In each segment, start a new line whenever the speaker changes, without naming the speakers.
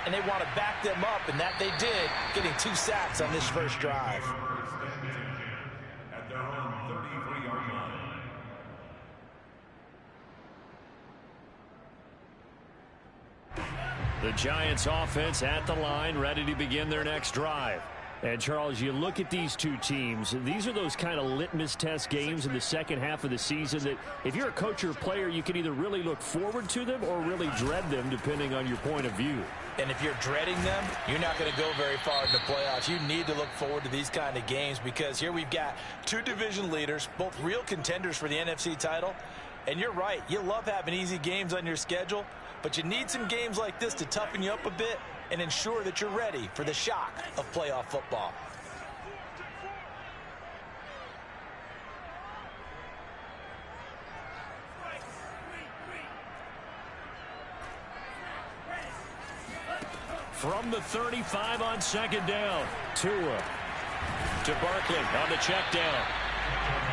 and they want to back them up, and that they did, getting 2 sacks on this first drive.
At their own 33-yard line.
The Giants offense at the line, ready to begin their next drive. And, Charles, you look at these two teams, these are those kind of litmus test games in the second half of the season that if you're a coach or a player, you can either really look forward to them or really dread them, depending on your point of view.
And if you're dreading them, you're not going to go very far in the playoffs. You need to look forward to these kind of games because here we've got 2 division leaders, both real contenders for the NFC title. And you're right, you love having easy games on your schedule, but you need some games like this to toughen you up a bit and ensure that you're ready for the shock of playoff football.
From the 35 on second down, Tua to Barkley on the check down.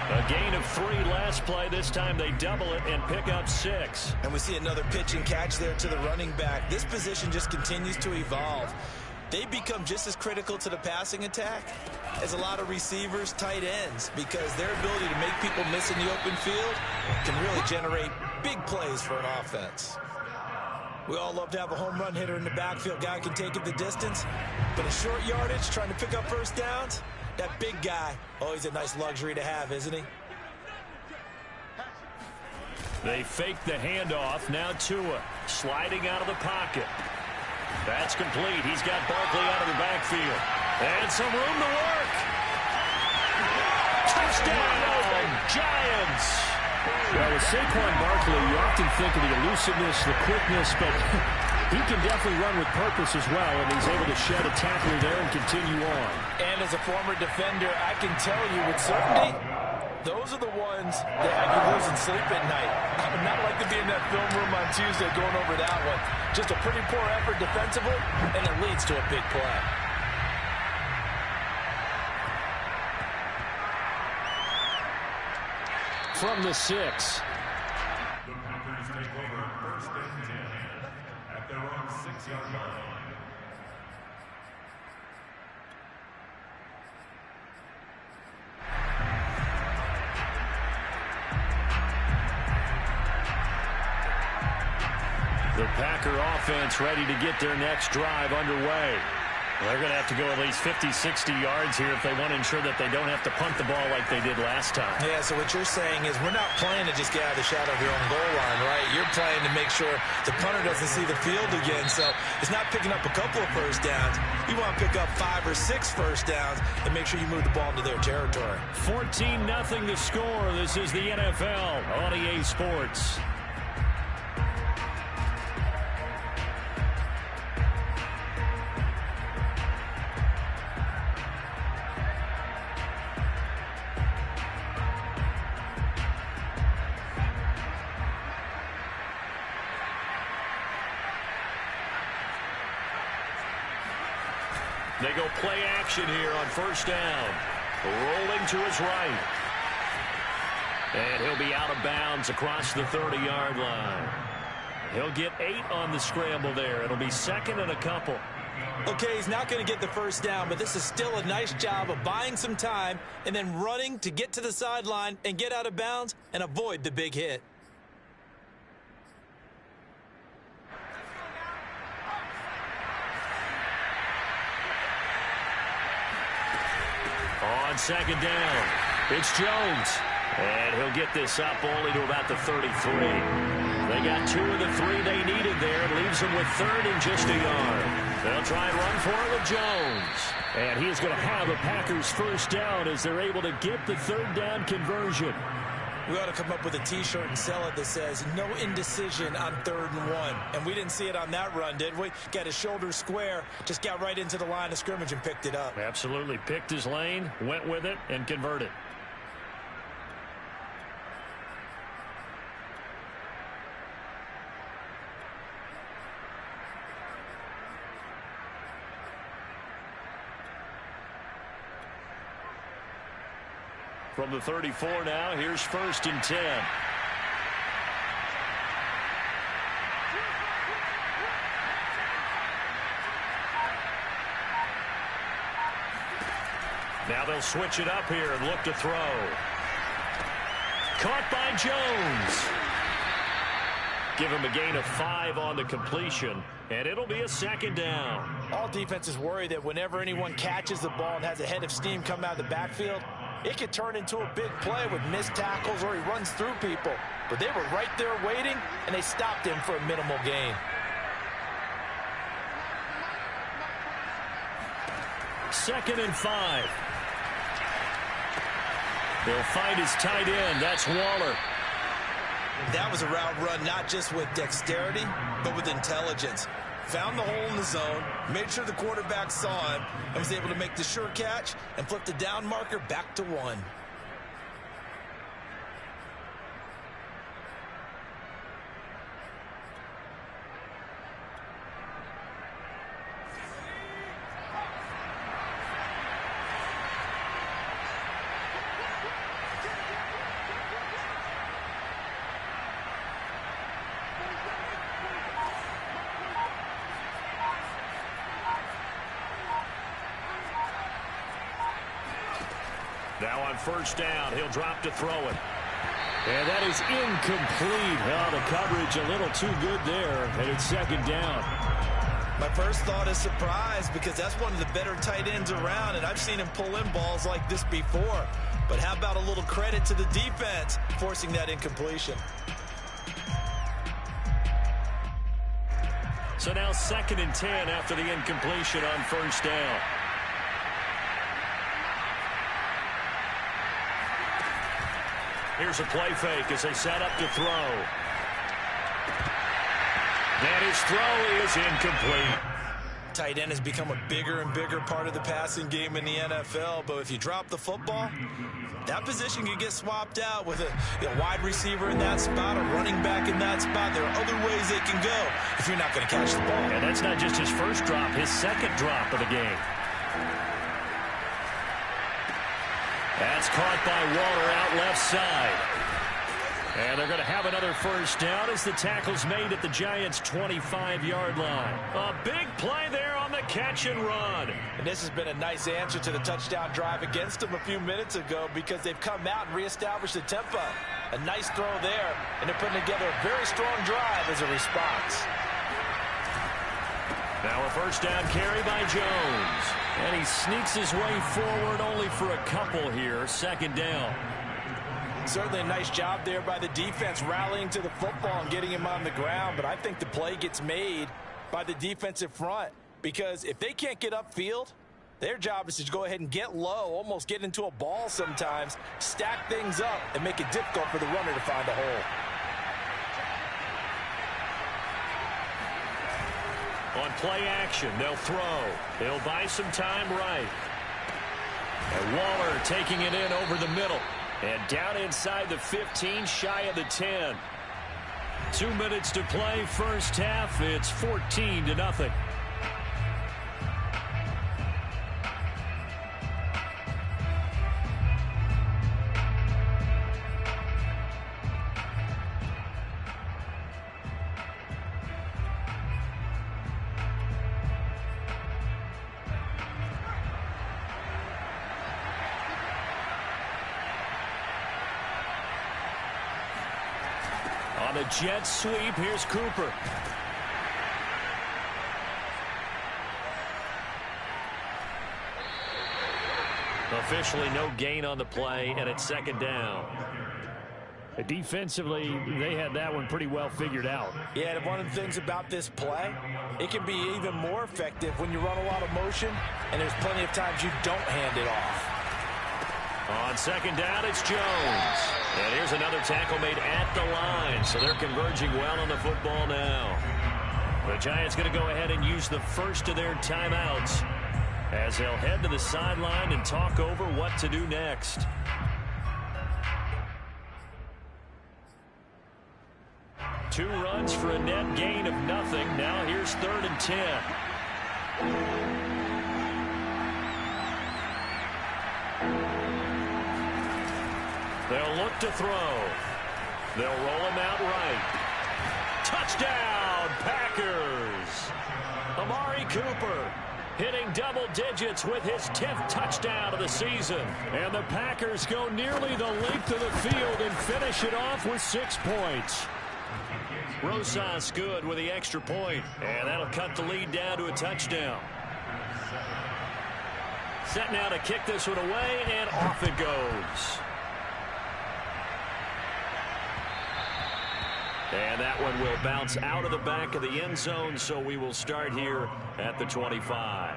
A gain of 3 last play. This time they double it and pick up 6.
And we see another pitch and catch there to the running back. This position just continues to evolve. They become just as critical to the passing attack as a lot of receivers, tight ends, because their ability to make people miss in the open field can really generate big plays for an offense. We all love to have a home run hitter in the backfield. Guy can take it the distance, but at short yardage, trying to pick up first downs, that big guy, oh, he's a nice luxury to have, isn't he?
They fake the handoff. Now Tua sliding out of the pocket. That's complete. He's got Barkley out of the backfield. And some room to work. Touchdown, Giants.
Well, with Saquon Barkley, you often think of the elusiveness, the quickness, but he can definitely run with purpose as well, and he's able to shed a tackler there and continue on.
And as a former defender, I can tell you with certainty, those are the ones that have you losing sleep at night. I would not like to be in that film room on Tuesday going over that one. Just a pretty poor effort defensively, and it leads to a big play.
From the 6.
The Packers take over first and 10 at their own 6-yard line.
The Packer offense ready to get their next drive underway. They're going to have to go at least 50, 60 yards here if they want to ensure that they don't have to punt the ball like they did last time.
Yeah, so what you're saying is we're not playing to just get out of the shadow of your own goal line, right? You're playing to make sure the punter doesn't see the field again. So it's not picking up a couple of first downs. You want to pick up 5 or 6 first downs and make sure you move the ball into their territory.
14-0 the score. This is the NFL on EA Sports. They go play action here on first down. Rolling to his right. And he'll be out of bounds across the 30-yard line. He'll get 8 on the scramble there. It'll be second and a couple.
Okay, he's not going to get the first down, but this is still a nice job of buying some time and then running to get to the sideline and get out of bounds and avoid the big hit.
On second down, it's Jones. And he'll get this up only to about the 33. They got 2 of the 3 they needed there. It leaves them with 3rd and just a yard. They'll try and run for it with Jones. And he's going to have the Packers first down as they're able to get the 3rd down conversion.
We ought to come up with a T-shirt and sell it that says, no indecision on 3rd and 1. And we didn't see it on that run, did we? Got his shoulders square, just got right into the line of scrimmage and picked it up.
Absolutely. Picked his lane, went with it, and converted. From the 34 now, here's 1st and 10. Now they'll switch it up here and look to throw. Caught by Jones. Give him a gain of 5 on the completion, and it'll be a second down.
All defenses worry that whenever anyone catches the ball and has a head of steam come out of the backfield, it could turn into a big play with missed tackles or he runs through people. But they were right there waiting, and they stopped him for a minimal gain.
Second and 5. They'll find his tight end. That's Waller.
That was a route run not just with dexterity, but with intelligence. Found the hole in the zone, made sure the quarterback saw him, and was able to make the sure catch and flip the down marker back to 1.
Now on first down, he'll drop to throw it. And that is incomplete. Oh, the coverage a little too good there, and it's second down.
My first thought is surprise because that's one of the better tight ends around, and I've seen him pull in balls like this before. But how about a little credit to the defense forcing that incompletion?
So now second and 10 after the incompletion on first down. Here's a play fake as they set up to throw. And his throw is incomplete.
Tight end has become a bigger and bigger part of the passing game in the NFL, but if you drop the football, that position can get swapped out with a wide receiver in that spot, a running back in that spot. There are other ways they can go if you're not going to catch the ball.
And that's not just his first drop, his second drop of the game. That's caught by Waller out left side. And they're going to have another first down as the tackle's made at the Giants' 25-yard line. A big play there on the catch and run.
And this has been a nice answer to the touchdown drive against them a few minutes ago because they've come out and reestablished the tempo. A nice throw there, and they're putting together a very strong drive as a response.
Now a first down carry by Jones. And he sneaks his way forward only for a couple here. Second down.
Certainly a nice job there by the defense rallying to the football and getting him on the ground. But I think the play gets made by the defensive front because if they can't get upfield, their job is to go ahead and get low, almost get into a ball sometimes, stack things up, and make it difficult for the runner to find a hole.
On play action, they'll throw. They'll buy some time right. And Waller taking it in over the middle. And down inside the 15, shy of the 10. 2 minutes to play, first half. It's 14-0. On the jet sweep, here's Cooper. Officially no gain on the play, and it's second down.
Defensively, they had that one pretty well figured out.
Yeah, and one of the things about this play, it can be even more effective when you run a lot of motion, and there's plenty of times you don't hand it off.
On second down, it's Jones. And here's another tackle made at the line, so they're converging well on the football now. The Giants going to go ahead and use the first of their timeouts as they'll head to the sideline and talk over what to do next. Two runs for a net gain of nothing. Now here's 3rd and 10. They'll look to throw. They'll roll him out right. Touchdown, Packers! Amari Cooper. hitting double digits with his 10th touchdown of the season.
And the Packers go nearly the length of the field and finish it off with 6 points.
Rosas good with the extra point, and that'll cut the lead down to a touchdown. Set now to kick this one away, and off it goes. And that one will bounce out of the back of the end zone, so we will start here at the 25.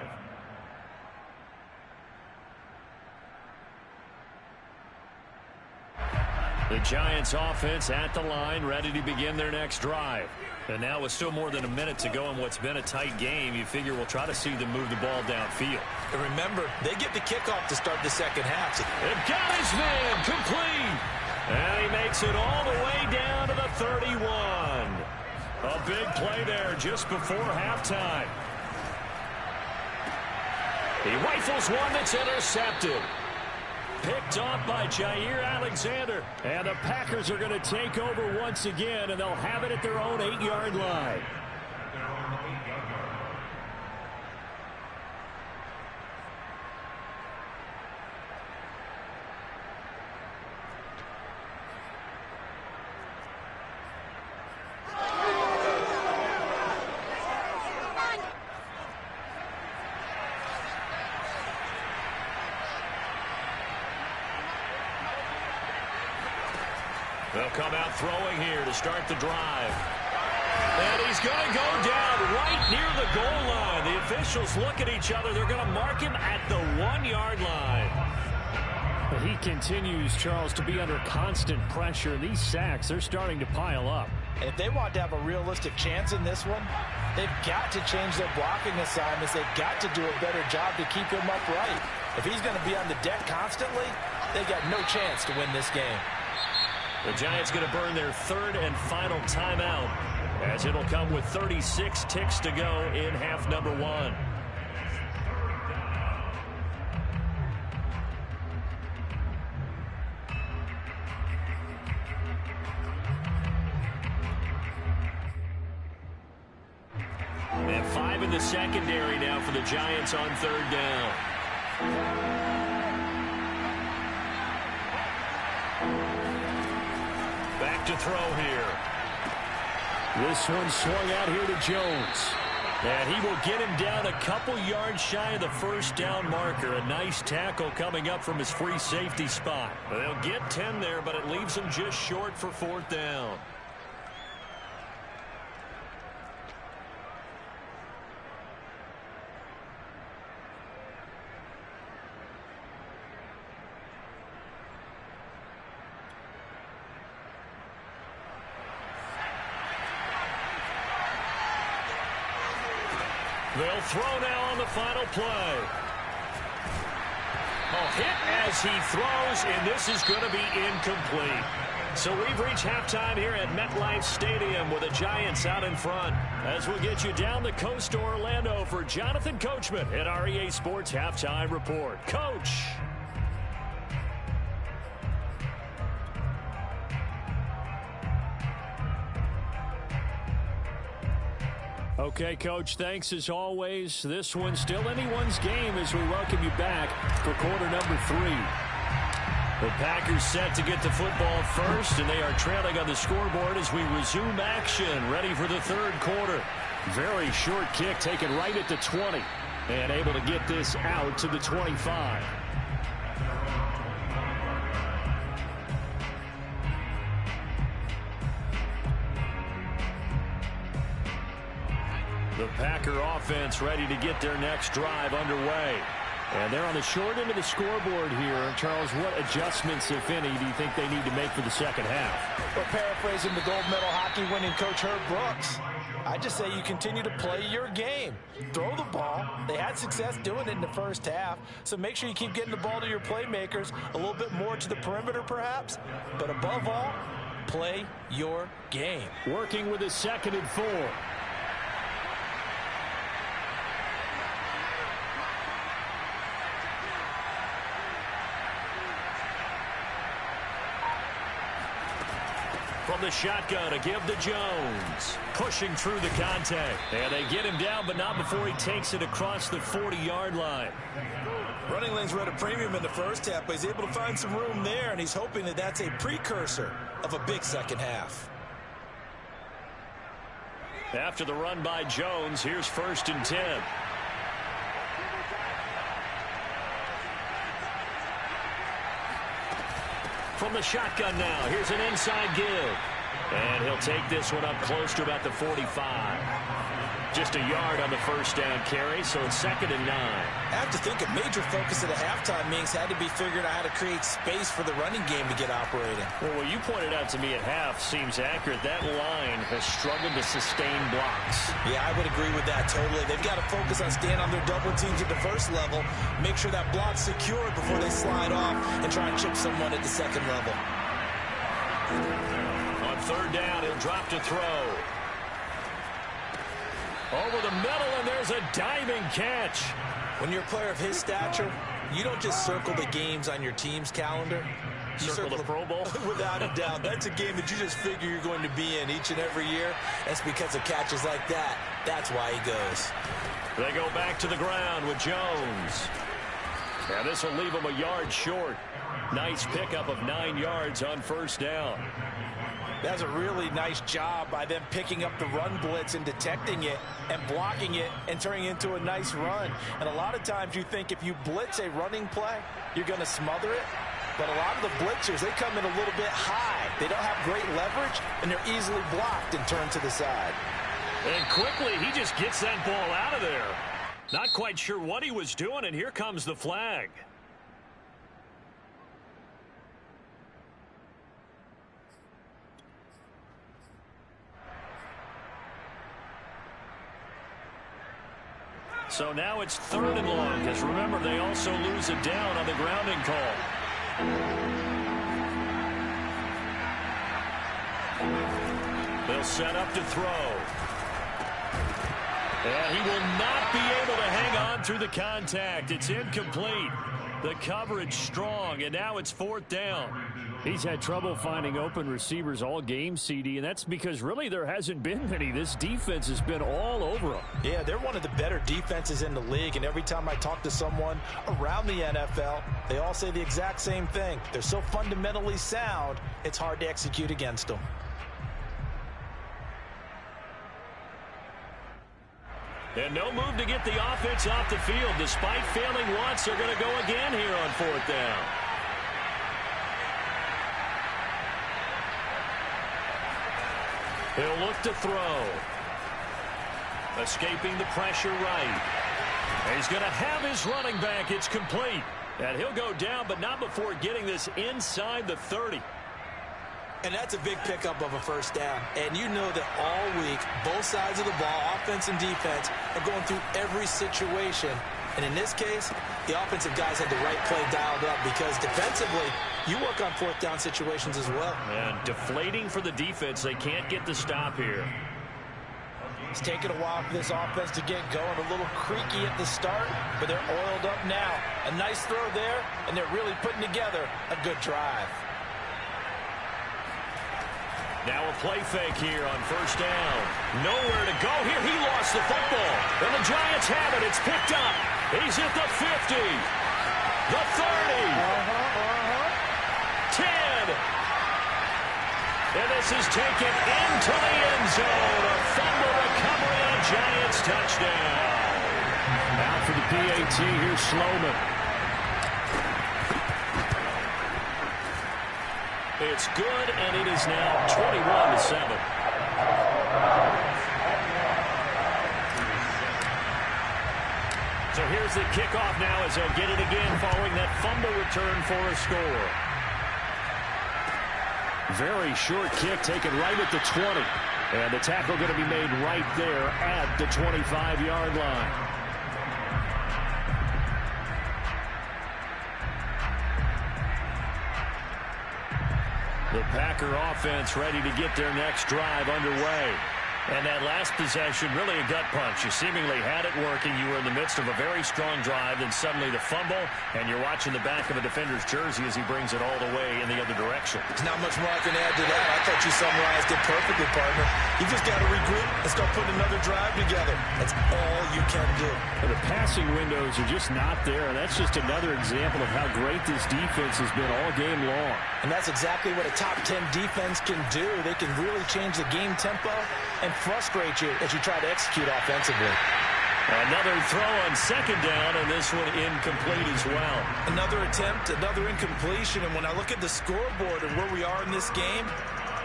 The Giants offense at the line, ready to begin their next drive. And now with still more than a minute to go in what's been a tight game, you figure we'll try to see them move the ball downfield.
And remember, they get the kickoff to start the second half.
They've got his man complete. And he makes it all the way down to the 31. A big play there just before halftime. He rifles one that's intercepted. Picked off by Jair Alexander.
And the Packers are going to take over once again, and they'll have it at their own 8-yard line.
They'll come out throwing here to start the drive. And he's going to go down right near the goal line. The officials look at each other. They're going to mark him at the 1-yard line.
He continues, Charles, to be under constant pressure. These sacks, they're starting to pile up.
And if they want to have a realistic chance in this one, they've got to change their blocking assignments. They've got to do a better job to keep him upright. If he's going to be on the deck constantly, they've got no chance to win this game.
The Giants going to burn their third and final timeout, as it'll come with 36 ticks to go in half number 1. And 5 in the secondary now for the Giants on third down. Back to throw here.
This one swung out here to Jones.
And he will get him down a couple yards shy of the first down marker. A nice tackle coming up from his free safety spot. They'll get 10 there, but it leaves them just short for fourth down. They'll throw now on the final play. A hit as he throws, and this is going to be incomplete. So we've reached halftime here at MetLife Stadium with the Giants out in front. As we'll get you down the coast to Orlando for Jonathan Coachman at our EA Sports Halftime Report. Coach.
Okay, Coach, thanks as always. This one's still anyone's game as we welcome you back for quarter number 3.
The Packers set to get the football first, and they are trailing on the scoreboard as we resume action, ready for the third quarter.
Very short kick taken right at the 20, and able to get this out to the 25.
The Packer offense ready to get their next drive underway.
And they're on the short end of the scoreboard here. Charles, what adjustments, if any, do you think they need to make for the second half?
Well, paraphrasing the gold medal hockey winning coach Herb Brooks, I just say you continue to play your game. Throw the ball. They had success doing it in the first half, so make sure you keep getting the ball to your playmakers, a little bit more to the perimeter perhaps, but above all, play your game.
Working with a 2nd and 4.
From From the shotgun, a give to Jones. Pushing through the contact. And they get him down, but not before he takes it across the 40-yard line.
Running lanes were at a premium in the first half, but he's able to find some room there, and he's hoping that that's a precursor of a big second half.
After the run by Jones, here's 1st and 10. From the shotgun now, here's an inside give. And he'll take this one up close to about the 45. Just a yard on the first down carry, so it's 2nd and 9.
I have to think a major focus at the halftime means had to be figuring out how to create space for the running game to get operating.
Well, what you pointed out to me at half seems accurate. That line has struggled to sustain blocks.
Yeah, I would agree with that totally. They've got to focus on staying on their double teams at the first level, make sure that block's secured before they slide off and try and chip someone at the second level.
On 3rd down, he'll drop to throw. Over the middle, and there's a diving catch.
When you're a player of his stature, you don't just circle the games on your team's calendar. You
circle the Pro Bowl?
Without a doubt. That's a game that you just figure you're going to be in each and every year. That's because of catches like that. That's why he goes.
They go back to the ground with Jones. Now this will leave him a yard short. Nice pickup of 9 yards on 1st down.
That's a really nice job by them picking up the run blitz and detecting it and blocking it and turning it into a nice run. And a lot of times you think if you blitz a running play, you're going to smother it. But a lot of the blitzers, they come in a little bit high. They don't have great leverage, and they're easily blocked and turned to the side.
And quickly, he just gets that ball out of there. Not quite sure what he was doing, and here comes the flag. So now it's 3rd and long, because remember, they also lose it down on the grounding call. They'll set up to throw. And he will not be able to hang on through the contact. It's incomplete. The coverage strong, and now it's 4th down.
He's had trouble finding open receivers all game, CD, and that's because really there hasn't been many. This defense has been all over them.
Yeah, they're one of the better defenses in the league, and every time I talk to someone around the NFL, they all say the exact same thing. They're so fundamentally sound, it's hard to execute against them.
And no move to get the offense off the field. Despite failing once, they're going to go again here on 4th down. He'll look to throw. Escaping the pressure right. And he's going to have his running back. It's complete. And he'll go down, but not before getting this inside the 30.
And that's a big pickup of a 1st down. And you know that all week, both sides of the ball, offense and defense, are going through every situation. And in this case, the offensive guys had the right play dialed up because defensively, you work on 4th down situations as well.
And deflating for the defense. They can't get the stop here.
It's taken a while for this offense to get going. A little creaky at the start, but they're oiled up now. A nice throw there, and they're really putting together a good drive.
Now a play fake here on 1st down. Nowhere to go here. He lost the football. And the Giants have it. It's picked up. He's at the 50. The 30. 10. And this is taken into the end zone. A fumble recovery and a Giants touchdown.
Out for the PAT, here's Sloman.
It's good, and it is now 21-7. So here's the kickoff now as they'll get it again following that fumble return for a score.
Very short kick taken right at the 20. And the tackle going to be made right there at the 25-yard line.
The Packer offense ready to get their next drive underway. And that last possession, really a gut punch. You seemingly had it working. You were in the midst of a very strong drive, then suddenly the fumble, and you're watching the back of a defender's jersey as he brings it all the way in the other direction.
There's not much more I can add to that. I thought you summarized it perfectly, partner. You just got to regroup and start putting another drive together. That's all you can do.
The passing windows are just not there, and that's just another example of how great this defense has been all game long.
And that's exactly what a top 10 defense can do. They can really change the game tempo and frustrate you as you try to execute offensively.
Another throw on second down, and this one incomplete as well.
Another attempt, another incompletion, and when I look at the scoreboard and where we are in this game,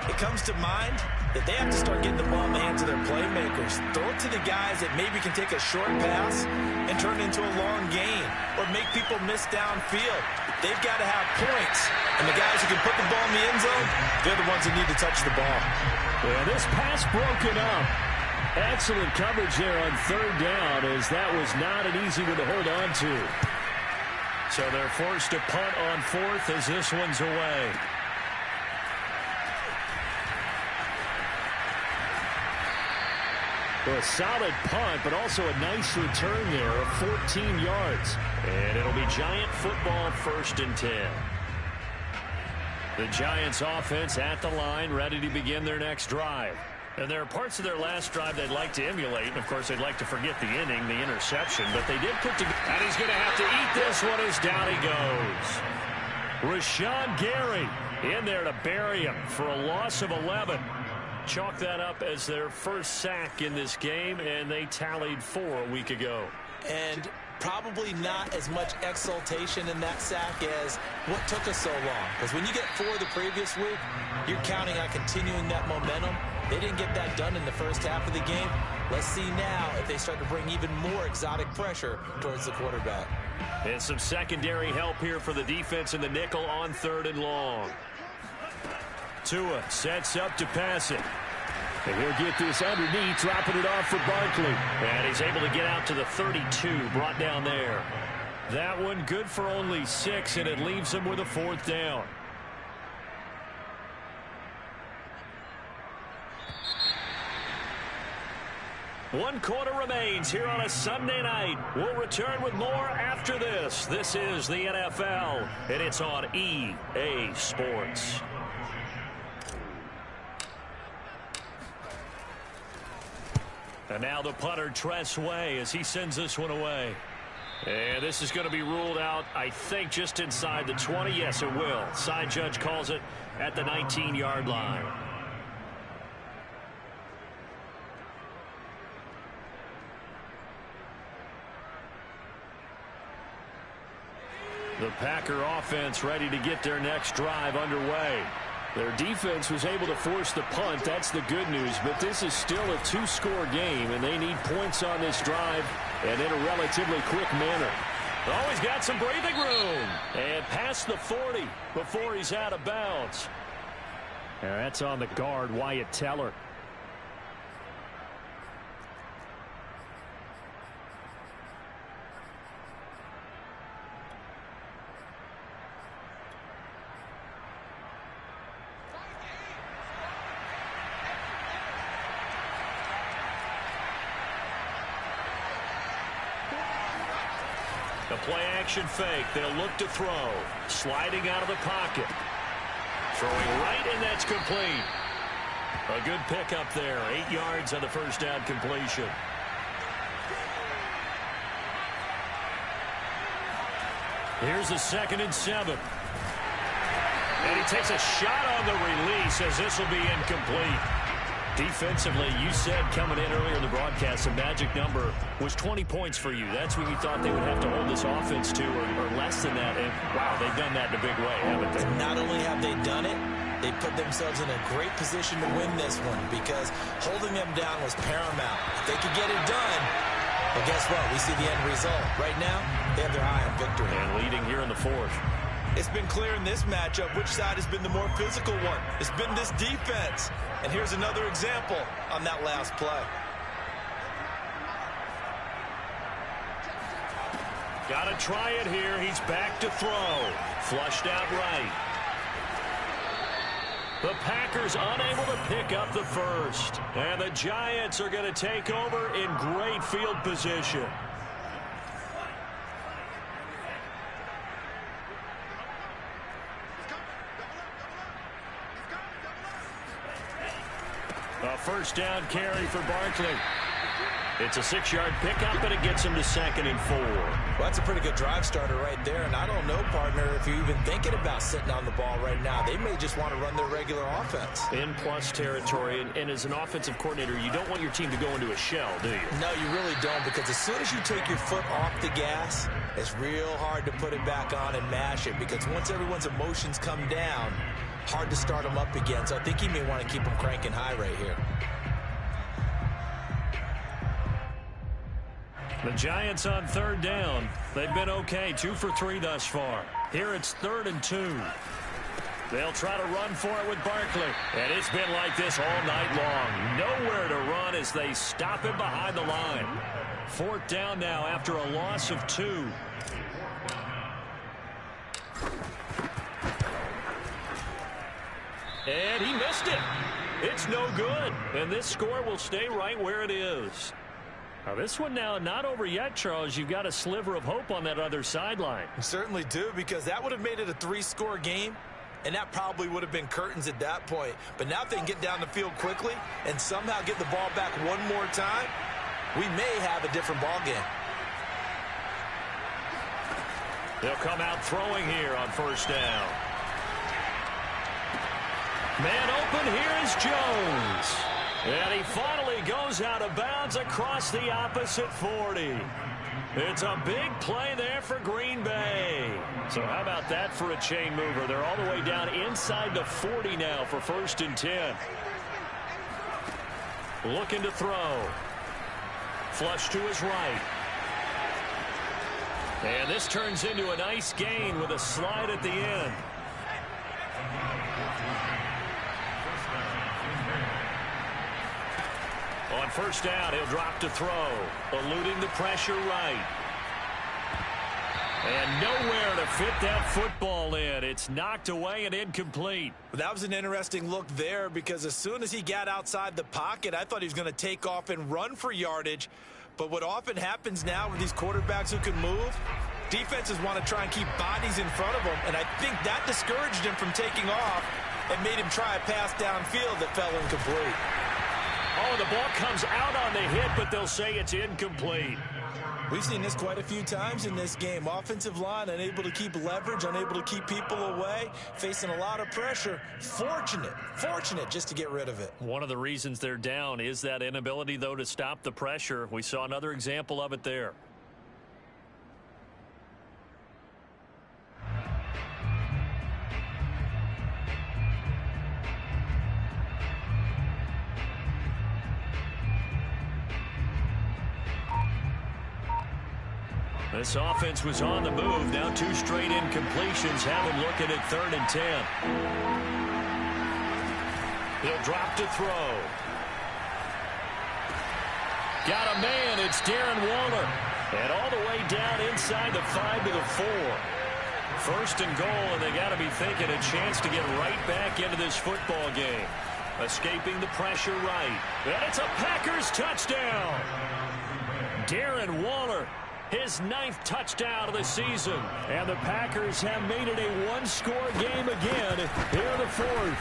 it comes to mind that they have to start getting the ball in the hands of their playmakers. Throw it to the guys that maybe can take a short pass and turn it into a long gain or make people miss downfield. They've got to have points, and the guys who can put the ball in the end zone, they're the ones that need to touch the ball.
Yeah, this pass broken up. Excellent coverage there on third down, as that was not an easy one to hold on to.
So they're forced to punt on fourth as this one's away.
Well, a solid punt, but also a nice return there of 14 yards.
And it'll be Giant football, 1st and 10. The Giants offense at the line, ready to begin their next drive. And there are parts of their last drive they'd like to emulate. And, of course, they'd like to forget the inning, the interception. But they did put together. And he's going to have to eat this one as down he goes. Rashawn Gary in there to bury him for a loss of 11. Chalk that up as their first sack in this game, and they tallied 4 a week ago.
And probably not as much exultation in that sack as what took us so long. Because when you get 4 the previous week, you're counting on continuing that momentum. They didn't get that done in the first half of the game. Let's see now if they start to bring even more exotic pressure towards the quarterback.
And some secondary help here for the defense in the nickel on 3rd and long. Tua sets up to pass it.
And he'll get this underneath, dropping it off for Barkley.
And he's able to get out to the 32, brought down there. That one good for only 6, and it leaves him with a 4th down. One quarter remains here on a Sunday night. We'll return with more after this. This is the NFL, and it's on EA Sports. And now the punter, Tress Way, as he sends this one away. And this is going to be ruled out, I think, just inside the 20. Yes, it will. Side judge calls it at the 19-yard line. The Packer offense ready to get their next drive underway.
Their defense was able to force the punt. That's the good news. But this is still a 2-score game, and they need points on this drive and in a relatively quick manner.
Oh, he's got some breathing room. And past the 40 before he's out of bounds.
And that's on the guard, Wyatt Teller.
The play-action fake. They'll look to throw. Sliding out of the pocket. Throwing right, and that's complete. A good pickup there. 8 yards on the first down completion. Here's a 2nd and 7. And he takes a shot on the release as this will be incomplete. Defensively, you said coming in earlier in the broadcast, the magic number was 20 points for you. That's what you thought they would have to hold this offense to, or less than that. And, wow, they've done that in a big way, haven't they?
Not only have they done it, they put themselves in a great position to win this one because holding them down was paramount. If they could get it done, well, guess what? We see the end result. Right now, they have their eye on victory.
And leading here in the 4th.
It's been clear in this matchup which side has been the more physical one. It's been this defense. And here's another example on that last play.
Got to try it here. He's back to throw. Flushed out right. The Packers unable to pick up the first. And the Giants are going to take over in great field position. A first down carry for Barkley. It's a 6-yard pickup, and it gets him to 2nd and 4.
Well, that's a pretty good drive starter right there. And I don't know, partner, if you're even thinking about sitting on the ball right now. They may just want to run their regular offense.
In plus territory, and as an offensive coordinator, you don't want your team to go into a shell, do you?
No, you really don't, because as soon as you take your foot off the gas, it's real hard to put it back on and mash it, because once everyone's emotions come down, hard to start them up again. So I think he may want to keep them cranking high right here.
The Giants on 3rd down. They've been okay, 2 for 3 thus far. Here it's 3rd and 2. They'll try to run for it with Barkley. And it's been like this all night long. Nowhere to run as they stop him behind the line. 4th down now after a loss of 2. And he missed it. It's no good. And this score will stay right where it is. Now this one now not over yet, Charles. You've got a sliver of hope on that other sideline.
You certainly do, because that would have made it a 3-score game, and that probably would have been curtains at that point. But now if they can get down the field quickly and somehow get the ball back one more time, we may have a different ball game.
They'll come out throwing here on 1st down. Man open, here is Jones. And he finally goes out of bounds across the opposite 40. It's a big play there for Green Bay. So how about that for a chain mover? They're all the way down inside the 40 now for 1st and 10. Looking to throw. Flush to his right. And this turns into a nice gain with a slide at the end. On 1st down, he'll drop to throw, eluding the pressure right. And nowhere to fit that football in. It's knocked away and incomplete.
That was an interesting look there, because as soon as he got outside the pocket, I thought he was going to take off and run for yardage. But what often happens now with these quarterbacks who can move, defenses want to try and keep bodies in front of them, and I think that discouraged him from taking off and made him try a pass downfield that fell incomplete.
Oh, the ball comes out on the hit, but they'll say it's incomplete.
We've seen this quite a few times in this game. Offensive line unable to keep leverage, unable to keep people away, facing a lot of pressure. Fortunate just to get rid of it.
One of the reasons they're down is that inability, though, to stop the pressure. We saw another example of it there. This offense was on the move. Now 2 straight incompletions have him looking at 3rd and 10. He'll drop to throw. Got a man. It's Darren Waller. And all the way down inside the 5 to the 4. 1st and goal, and they got to be thinking a chance to get right back into this football game. Escaping the pressure right. And it's a Packers touchdown. Darren Waller. His 9th touchdown of the season. And the Packers have made it a 1-score game again here in the 4th.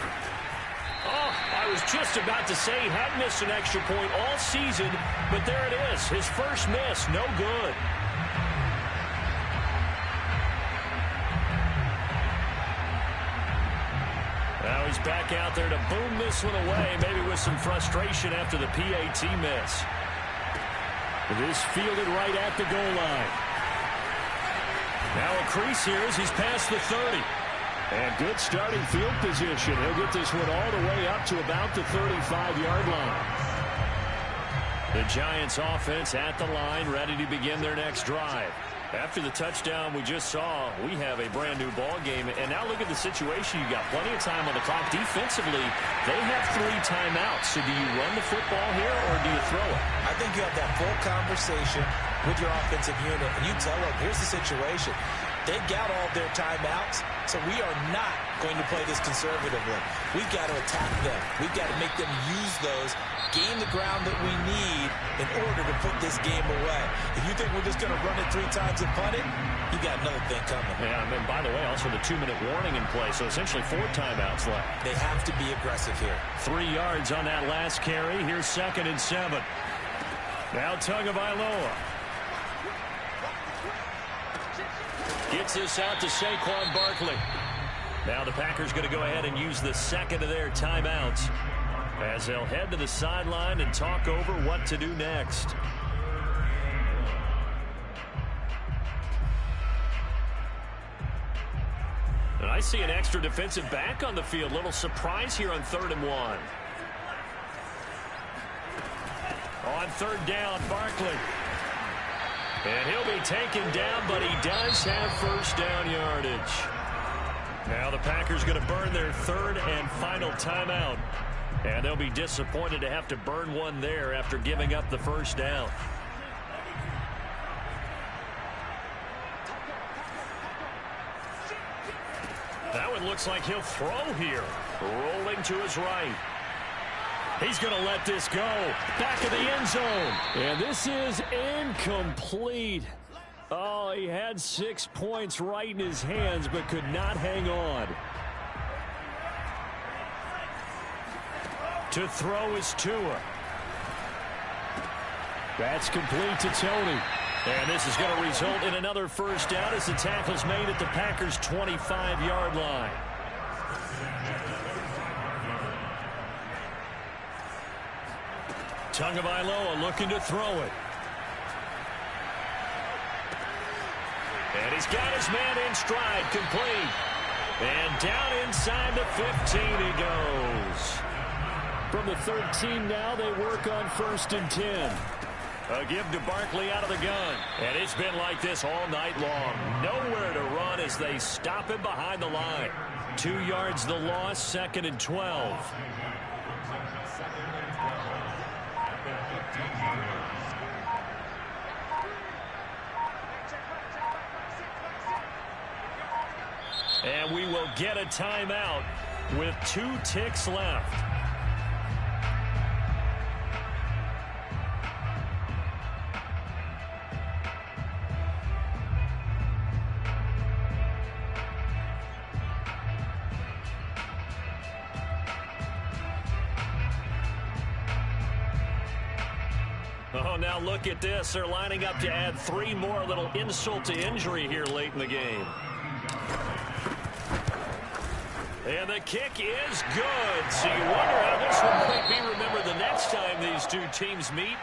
Oh, I was just about to say he hadn't missed an extra point all season, but there it is. His first miss, no good. Now he's back out there to boom this one away, maybe with some frustration after the PAT miss. This fielded right at the goal line. Now a crease here as he's past the 30. And good starting field position. He'll get this one all the way up to about the 35-yard line. The Giants offense at the line, ready to begin their next drive. After the touchdown we just saw, we have a brand-new ball game. And now look at the situation. You've got plenty of time on the clock. Defensively, they have 3 timeouts. So do you run the football here or do you throw it?
I think you have that full conversation with your offensive unit, and you tell them, here's the situation. They've got all their timeouts. So we are not going to play this conservatively. We've got to attack them. We've got to make them use those, gain the ground that we need in order to put this game away. If you think we're just going to run it 3 times and punt it, you got another thing coming.
Yeah, and then, by the way, also the 2-minute warning in play, so essentially 4 timeouts left.
They have to be aggressive here.
3 yards on that last carry. Here's 2nd and 7. Now Tagovailoa gets this out to Saquon Barkley. Now the Packers going to go ahead and use the 2nd of their timeouts as they'll head to the sideline and talk over what to do next. And I see an extra defensive back on the field. Little surprise here on 3rd and 1. On 3rd down, Barkley. And he'll be taken down, but he does have 1st down yardage. Now the Packers going to burn their 3rd and final timeout. And they'll be disappointed to have to burn one there after giving up the 1st down. That one looks like he'll throw here. Rolling to his right. He's going to let this go. Back of the end zone.
And this is incomplete. Oh, he had 6 points right in his hands, but could not hang on.
To throw is Tua.
That's complete to Tony.
And this is going to result in another 1st down as the tackle's made at the Packers' 25-yard line. Tagovailoa looking to throw it. And he's got his man in stride, complete. And down inside the 15 he goes.
From the 13 now, they work on 1st and 10.
A give to Barkley out of the gun. And it's been like this all night long. Nowhere to run as they stop him behind the line. 2 yards the loss, 2nd and 12. And we will get a timeout with 2 ticks left. Oh, now look at this. They're lining up to add 3 more. A little insult to injury here late in the game. And the kick is good. So you wonder how this one might be remembered the next time these 2 teams meet.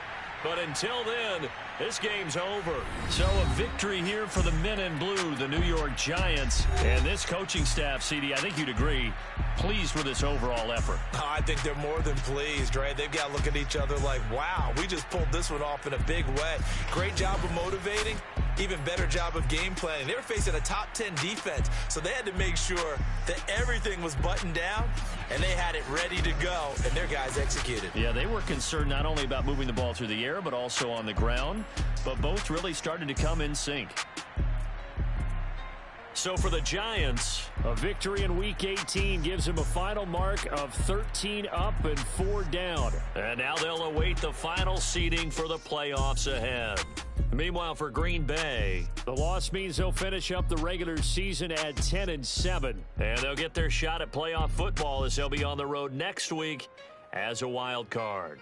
But until then, this game's over. So a victory here for the men in blue, the New York Giants. And this coaching staff, CD, I think you'd agree, pleased with this overall effort.
Oh, I think they're more than pleased, right? They've got to look at each other like, wow, we just pulled this one off in a big way. Great job of motivating. Even better job of game planning. They were facing a top 10 defense, so they had to make sure that everything was buttoned down, and they had it ready to go, and their guys executed.
Yeah, they were concerned not only about moving the ball through the air, but also on the ground, but both really started to come in sync. So for the Giants,
a victory in Week 18 gives them a final mark of 13 up and 4 down.
And now they'll await the final seeding for the playoffs ahead. Meanwhile, for Green Bay,
the loss means they'll finish up the regular season at 10-7.
And they'll get their shot at playoff football as they'll be on the road next week as a wild card.